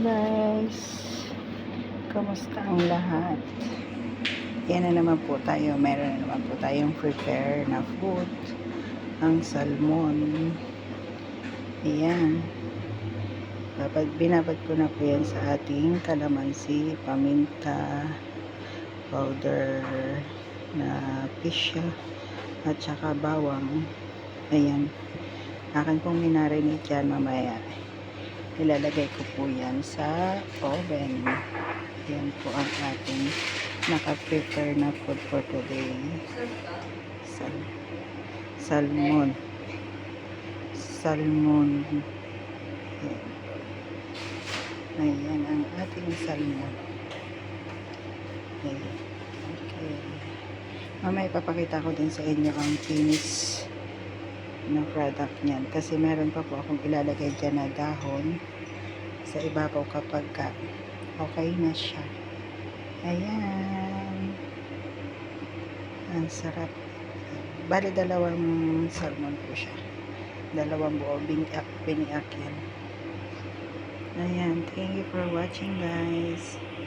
guys, kamusta ang lahat? Yan na naman po tayo, meron na naman po tayong prepare na food, ang salmon. Ayan, binabad ko na po yan sa ating kalamansi, paminta, powder na pisya, at saka bawang. Ayan, akin pong minarinate yan mamaya. Ilalagay ko po yan sa oven. Yan po ang ating naka-prepare na food for today. Salmon. Ayan ang ating salmon. Ayan. Okay. Mamaya ipapakita ko din sa inyo ang finish ng product niyan. Kasi meron pa po akong ilalagay dyan na dahon sa ibabaw kapag okay na siya. Ayan. Ang sarap. Bali, dalawang salmon po siya. Dalawang buo. Biniak yan. Ayan. Thank you for watching, guys.